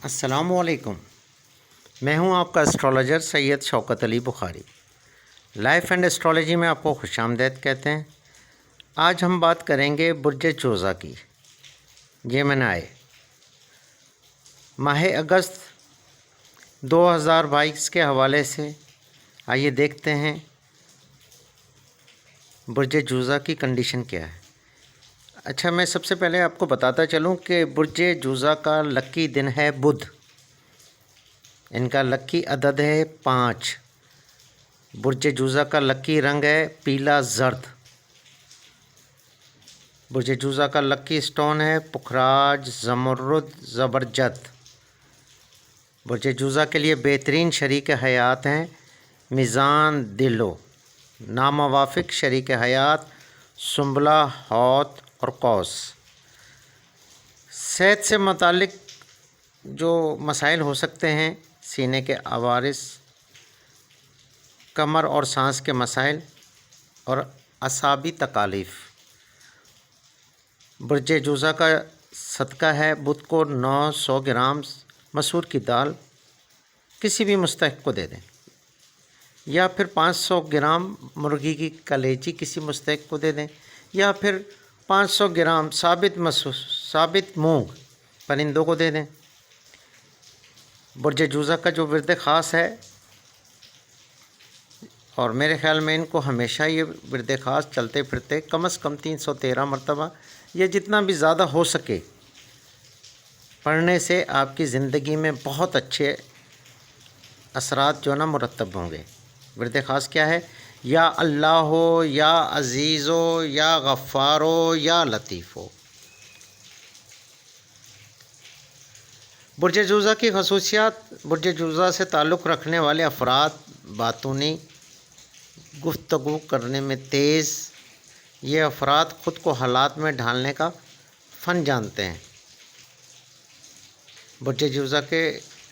السلام علیکم، میں ہوں آپ کا astrologer Syed Shaukat Ali Bukhari. Life and astrology میں آپ کو خوش آمدید کہتے ہیں۔ آج ہم بات کریں گے برج جوزا کی، جیمنائی۔ ماہ اگست 2022 کے حوالے سے آئیے دیکھتے ہیں برج جوزا کی کنڈیشن کیا ہے۔ اچھا، میں سب سے پہلے آپ کو بتاتا چلوں کہ برج جوزا کا لکی دن ہے بدھ۔ ان کا لکی عدد ہے 5۔ برج جوزا کا لکی رنگ ہے پیلا زرد۔ برج جوزا کا لکی سٹون ہے پکھراج زمرد زبرجد۔ برج جوزا کے لیے بہترین شریک حیات ہیں میزان دلو۔ ناموافق شریک حیات سنبلہ حوت اور قوس۔ صحت سے متعلق جو مسائل ہو سکتے ہیں، سینے کے عوارض، کمر اور سانس کے مسائل اور اعصابی تکالیف۔ برج جوزا کا صدقہ ہے بدھ کو 900 گرام مسور کی دال کسی بھی مستحق کو دے دیں، یا پھر 500 گرام مرغی کی کلیجی کسی مستحق کو دے دیں، یا پھر 500 گرام ثابت مونگ پرندوں کو دے دیں۔ برج جوزا کا جو ورد خاص ہے، اور میرے خیال میں ان کو ہمیشہ یہ ورد خاص چلتے پھرتے کم از کم 313 مرتبہ یا جتنا بھی زیادہ ہو سکے پڑھنے سے آپ کی زندگی میں بہت اچھے اثرات جو نا مرتب ہوں گے۔ ورد خاص کیا ہے؟ یا اللہ ہو، یا عزیز ہو، یا غفار ہو، یا لطیف ہو۔ برج جوزا کی خصوصیات: برج جوزا سے تعلق رکھنے والے افراد باطنی گفتگو کرنے میں تیز۔ یہ افراد خود کو حالات میں ڈھالنے کا فن جانتے ہیں۔ برج جوزا کے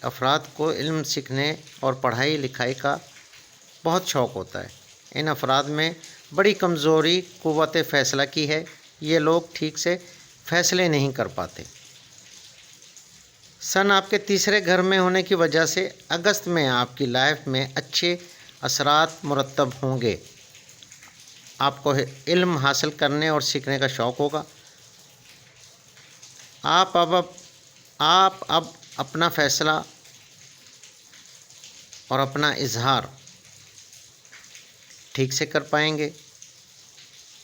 افراد کو علم سیکھنے اور پڑھائی لکھائی کا بہت شوق ہوتا ہے۔ ان افراد میں بڑی کمزوری قوت فیصلہ کی ہے۔ یہ لوگ ٹھیک سے فیصلے نہیں کر پاتے۔ سن آپ کے تیسرے گھر میں ہونے کی وجہ سے اگست میں آپ کی لائف میں اچھے اثرات مرتب ہوں گے۔ آپ کو علم حاصل کرنے اور سیکھنے کا شوق ہوگا۔ آپ اب اپنا فیصلہ اور اپنا اظہار ٹھیک سے کر پائیں گے۔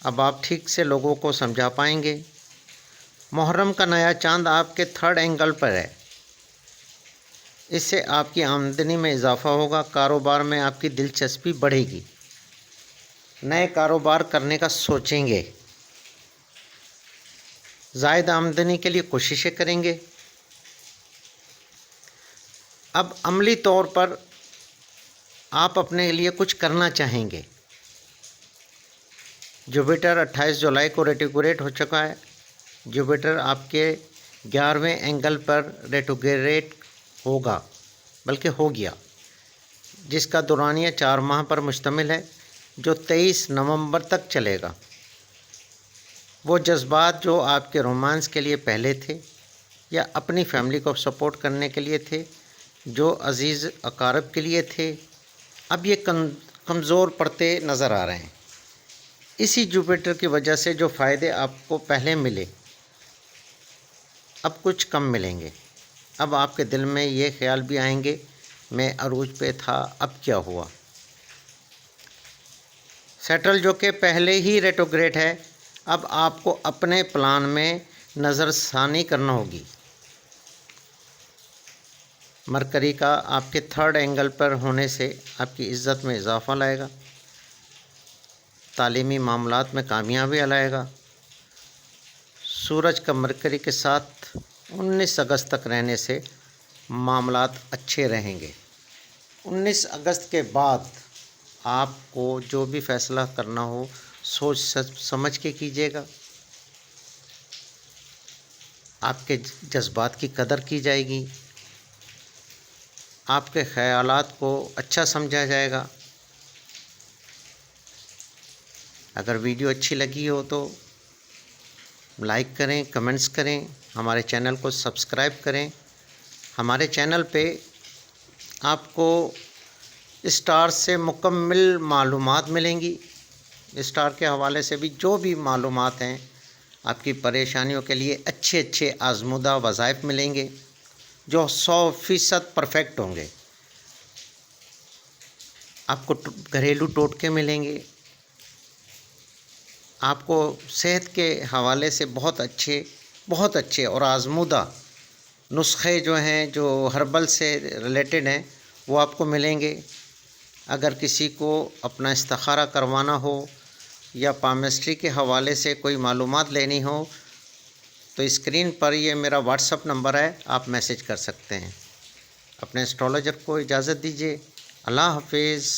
اب آپ ٹھیک سے لوگوں کو سمجھا پائیں گے۔ محرم کا نیا چاند آپ کے 3rd اینگل پر ہے۔ اس سے آپ کی آمدنی میں اضافہ ہوگا۔ کاروبار میں آپ کی دلچسپی بڑھے گی۔ نئے کاروبار کرنے کا سوچیں گے۔ زائد آمدنی کے لیے کوششیں کریں گے۔ اب عملی طور پر آپ اپنے لیے کچھ کرنا چاہیں گے۔ جوپیٹر 28 جولائی کو ریٹروگریڈ ہو چکا ہے۔ جوپیٹر آپ کے 11ویں اینگل پر ریٹروگریڈ ہوگا، بلکہ ہو گیا، جس کا دورانیہ 4 ماہ پر مشتمل ہے، جو 23 نومبر تک چلے گا۔ وہ جذبات جو آپ کے رومانس کے لیے پہلے تھے یا اپنی فیملی کو سپورٹ کرنے کے لیے تھے، جو عزیز اقارب کے لیے تھے، اب یہ کمزور پڑتے نظر آ رہے ہیں۔ اسی جوپیٹر کی وجہ سے جو فائدے آپ کو پہلے ملے، اب کچھ کم ملیں گے۔ اب آپ کے دل میں یہ خیال بھی آئیں گے، میں عروج پہ تھا، اب کیا ہوا۔ سیٹرل جو کہ پہلے ہی ریٹروگریڈ ہے، اب آپ کو اپنے پلان میں نظر ثانی کرنا ہوگی۔ مرکری کا آپ کے 3rd اینگل پر ہونے سے آپ کی عزت میں اضافہ لائے گا۔ تعلیمی معاملات میں کامیابی لائے گا۔ سورج کا مرکری کے ساتھ 19 اگست تک رہنے سے معاملات اچھے رہیں گے۔ 19 اگست کے بعد آپ کو جو بھی فیصلہ کرنا ہو سوچ سمجھ کے کیجیے گا۔ آپ کے جذبات کی قدر کی جائے گی۔ آپ کے خیالات کو اچھا سمجھا جائے گا۔ اگر ویڈیو اچھی لگی ہو تو لائک کریں، کمنٹس کریں، ہمارے چینل کو سبسکرائب کریں ہمارے چینل پہ آپ کو اسٹار سے مکمل معلومات ملیں گی، اسٹار کے حوالے سے بھی جو بھی معلومات ہیں، آپ کی پریشانیوں کے لیے اچھے اچھے آزمودہ وظائف ملیں گے جو 100% پرفیکٹ ہوں گے۔ آپ کو گھریلو ٹوٹکے ملیں گے، آپ کو صحت کے حوالے سے بہت اچھے اور آزمودہ نسخے جو ہیں جو ہربل سے ریلیٹڈ ہیں وہ آپ کو ملیں گے۔ اگر کسی کو اپنا استخارہ کروانا ہو یا پامسٹری کے حوالے سے کوئی معلومات لینی ہو تو اسکرین پر یہ میرا واٹس اپ نمبر ہے، آپ میسج کر سکتے ہیں۔ اپنے اسٹرالوجر کو اجازت دیجیے۔ اللہ حافظ۔